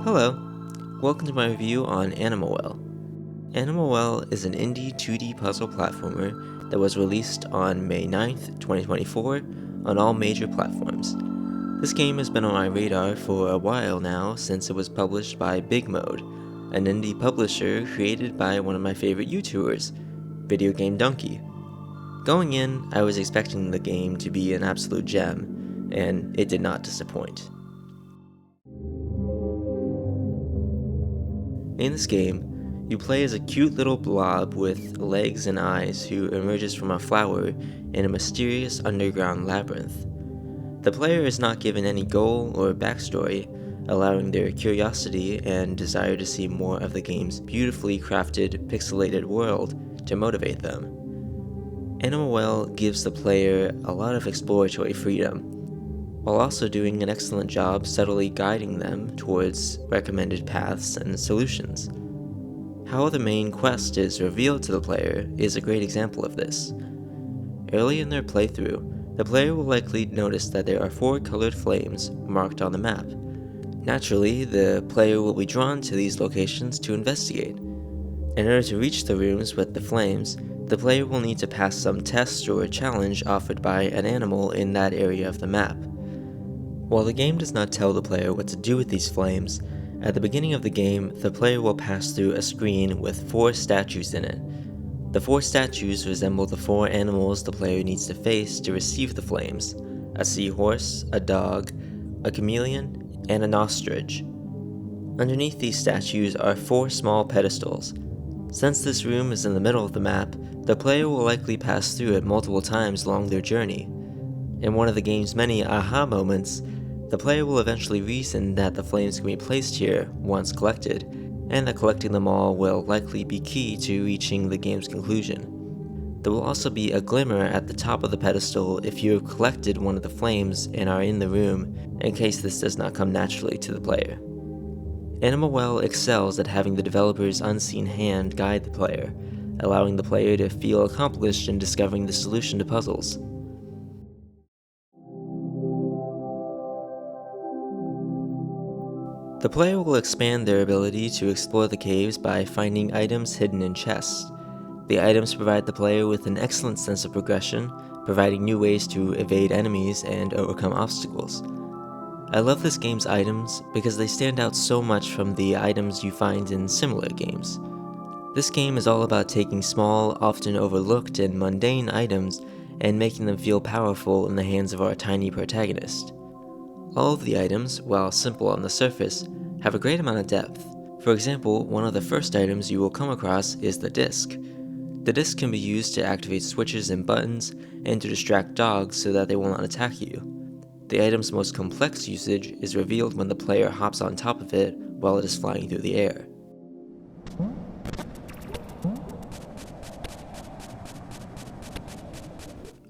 Hello, welcome to my review on Animal Well. Animal Well is an indie 2D puzzle platformer that was released on May 9th, 2024 on all major platforms. This game has been on my radar for a while now since it was published by Big Mode, an indie publisher created by one of my favorite YouTubers, Video Game Donkey. Going in, I was expecting the game to be an absolute gem, and it did not disappoint. In this game, you play as a cute little blob with legs and eyes who emerges from a flower in a mysterious underground labyrinth. The player is not given any goal or backstory, allowing their curiosity and desire to see more of the game's beautifully crafted, pixelated world to motivate them. Animal Well gives the player a lot of exploratory freedom, while also doing an excellent job subtly guiding them towards recommended paths and solutions. How the main quest is revealed to the player is a great example of this. Early in their playthrough, the player will likely notice that there are 4 colored flames marked on the map. Naturally, the player will be drawn to these locations to investigate. In order to reach the rooms with the flames, the player will need to pass some test or challenge offered by an animal in that area of the map. While the game does not tell the player what to do with these flames, at the beginning of the game, the player will pass through a screen with 4 statues in it. The 4 statues resemble the 4 animals the player needs to face to receive the flames: a seahorse, a dog, a chameleon, and an ostrich. Underneath these statues are 4 small pedestals. Since this room is in the middle of the map, the player will likely pass through it multiple times along their journey. In one of the game's many aha moments, the player will eventually reason that the flames can be placed here once collected, and that collecting them all will likely be key to reaching the game's conclusion. There will also be a glimmer at the top of the pedestal if you have collected one of the flames and are in the room, in case this does not come naturally to the player. Animal Well excels at having the developer's unseen hand guide the player, allowing the player to feel accomplished in discovering the solution to puzzles. The player will expand their ability to explore the caves by finding items hidden in chests. The items provide the player with an excellent sense of progression, providing new ways to evade enemies and overcome obstacles. I love this game's items because they stand out so much from the items you find in similar games. This game is all about taking small, often overlooked and mundane items and making them feel powerful in the hands of our tiny protagonist. All of the items, while simple on the surface, have a great amount of depth. For example, one of the first items you will come across is the disc. The disc can be used to activate switches and buttons and to distract dogs so that they will not attack you. The item's most complex usage is revealed when the player hops on top of it while it is flying through the air.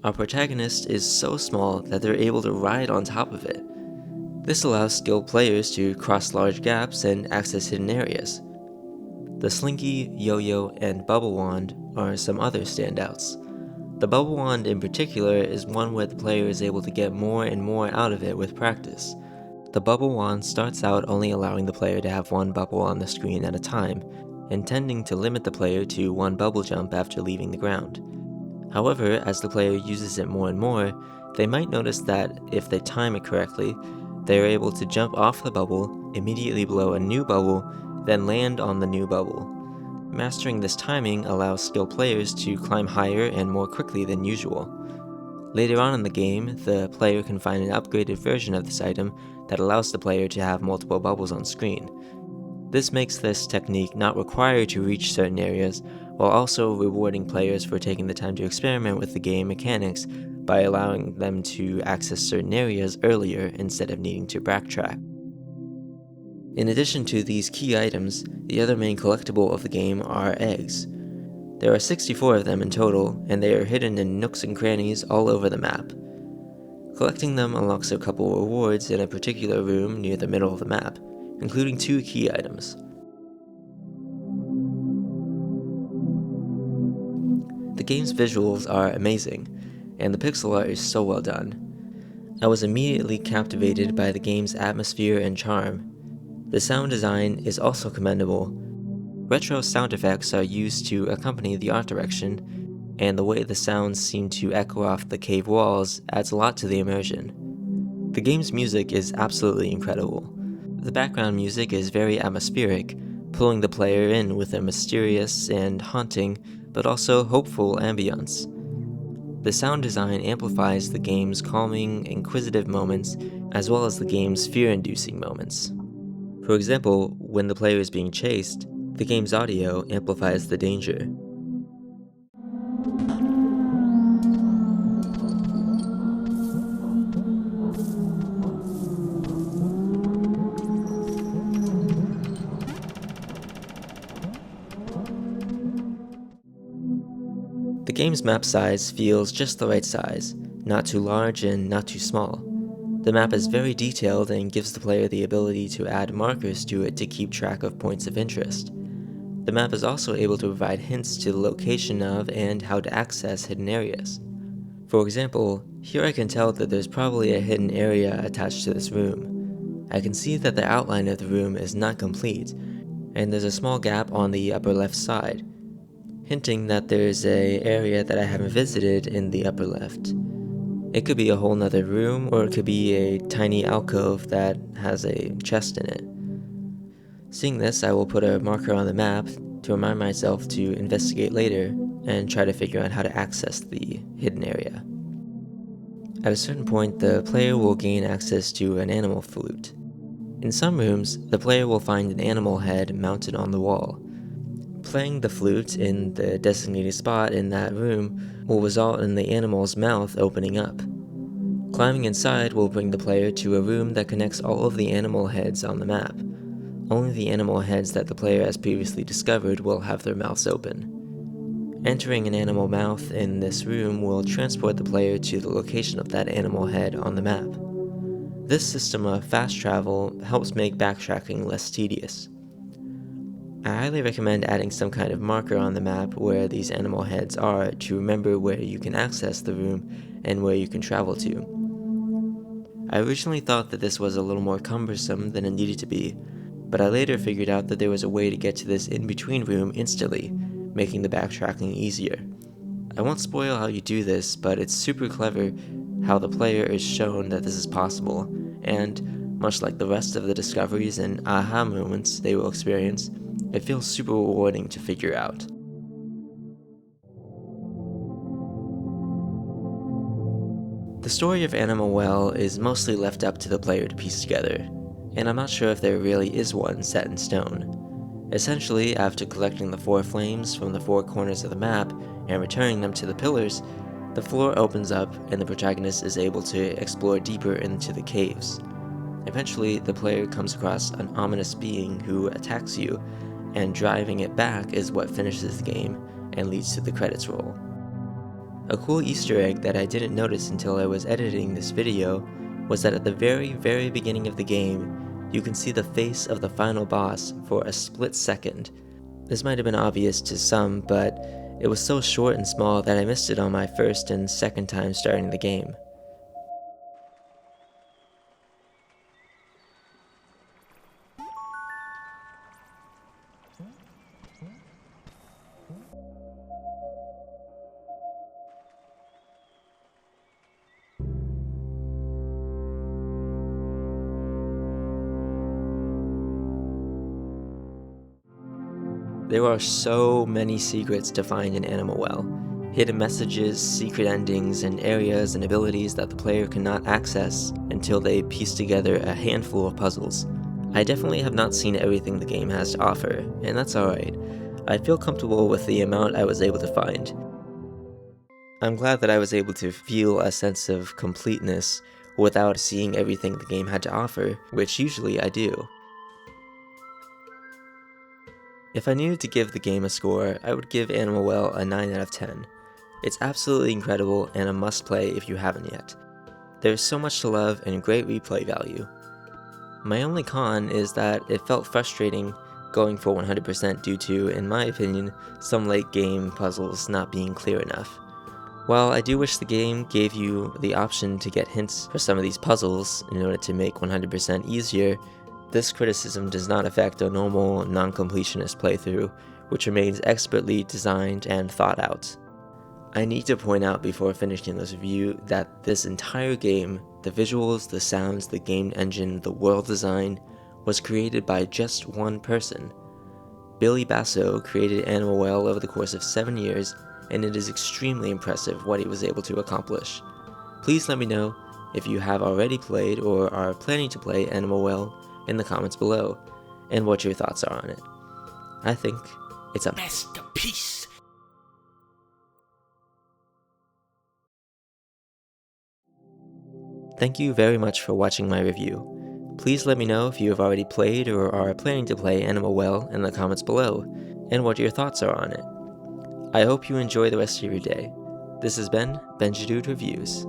Our protagonist is so small that they're able to ride on top of it. This allows skilled players to cross large gaps and access hidden areas. The Slinky, Yo-Yo, and Bubble Wand are some other standouts. The Bubble Wand in particular is one where the player is able to get more and more out of it with practice. The Bubble Wand starts out only allowing the player to have 1 bubble on the screen at a time, intending to limit the player to 1 bubble jump after leaving the ground. However, as the player uses it more and more, they might notice that if they time it correctly, they are able to jump off the bubble, immediately blow a new bubble, then land on the new bubble. Mastering this timing allows skilled players to climb higher and more quickly than usual. Later on in the game, the player can find an upgraded version of this item that allows the player to have multiple bubbles on screen. This makes this technique not required to reach certain areas, while also rewarding players for taking the time to experiment with the game mechanics by allowing them to access certain areas earlier instead of needing to backtrack. In addition to these key items, the other main collectible of the game are eggs. There are 64 of them in total, and they are hidden in nooks and crannies all over the map. Collecting them unlocks a couple rewards in a particular room near the middle of the map, including 2 key items. The game's visuals are amazing, and the pixel art is so well done. I was immediately captivated by the game's atmosphere and charm. The sound design is also commendable. Retro sound effects are used to accompany the art direction, and the way the sounds seem to echo off the cave walls adds a lot to the immersion. The game's music is absolutely incredible. The background music is very atmospheric, pulling the player in with a mysterious and haunting, but also hopeful ambience. The sound design amplifies the game's calming, inquisitive moments, as well as the game's fear-inducing moments. For example, when the player is being chased, the game's audio amplifies the danger. The game's map size feels just the right size, not too large and not too small. The map is very detailed and gives the player the ability to add markers to it to keep track of points of interest. The map is also able to provide hints to the location of and how to access hidden areas. For example, here I can tell that there's probably a hidden area attached to this room. I can see that the outline of the room is not complete, and there's a small gap on the upper left side, hinting that there's an area that I haven't visited in the upper left. It could be a whole nother room, or it could be a tiny alcove that has a chest in it. Seeing this, I will put a marker on the map to remind myself to investigate later and try to figure out how to access the hidden area. At a certain point, the player will gain access to an animal flute. In some rooms, the player will find an animal head mounted on the wall. Playing the flute in the designated spot in that room will result in the animal's mouth opening up. Climbing inside will bring the player to a room that connects all of the animal heads on the map. Only the animal heads that the player has previously discovered will have their mouths open. Entering an animal mouth in this room will transport the player to the location of that animal head on the map. This system of fast travel helps make backtracking less tedious. I highly recommend adding some kind of marker on the map where these animal heads are to remember where you can access the room and where you can travel to. I originally thought that this was a little more cumbersome than it needed to be, but I later figured out that there was a way to get to this in-between room instantly, making the backtracking easier. I won't spoil how you do this, but it's super clever how the player is shown that this is possible, and much like the rest of the discoveries and aha moments they will experience, it feels super rewarding to figure out. The story of Animal Well is mostly left up to the player to piece together, and I'm not sure if there really is one set in stone. Essentially, after collecting the 4 flames from the 4 corners of the map and returning them to the pillars, the floor opens up and the protagonist is able to explore deeper into the caves. Eventually, the player comes across an ominous being who attacks you, and driving it back is what finishes the game and leads to the credits roll. A cool Easter egg that I didn't notice until I was editing this video was that at the very beginning of the game, you can see the face of the final boss for a split second. This might have been obvious to some, but it was so short and small that I missed it on my first and second time starting the game. There are so many secrets to find in Animal Well. Hidden messages, secret endings, and areas and abilities that the player cannot access until they piece together a handful of puzzles. I definitely have not seen everything the game has to offer, and that's alright. I feel comfortable with the amount I was able to find. I'm glad that I was able to feel a sense of completeness without seeing everything the game had to offer, which usually I do. If I needed to give the game a score, I would give Animal Well a 9 out of 10. It's absolutely incredible and a must-play if you haven't yet. There's so much to love and great replay value. My only con is that it felt frustrating going for 100% due to, in my opinion, some late game puzzles not being clear enough. While I do wish the game gave you the option to get hints for some of these puzzles in order to make 100% easier, This criticism does not affect a normal, non-completionist playthrough, which remains expertly designed and thought out. I need to point out before finishing this review that this entire game, the visuals, the sounds, the game engine, the world design, was created by just one person. Billy Basso created Animal Well over the course of 7 years, and it is extremely impressive what he was able to accomplish. Please let me know if you have already played or are planning to play Animal Well in the comments below, and what your thoughts are on it. I think it's a masterpiece. Thank you very much for watching my review. Please let me know if you have already played or are planning to play Animal Well in the comments below, and what your thoughts are on it. I hope you enjoy the rest of your day. This has been Benjadude Reviews.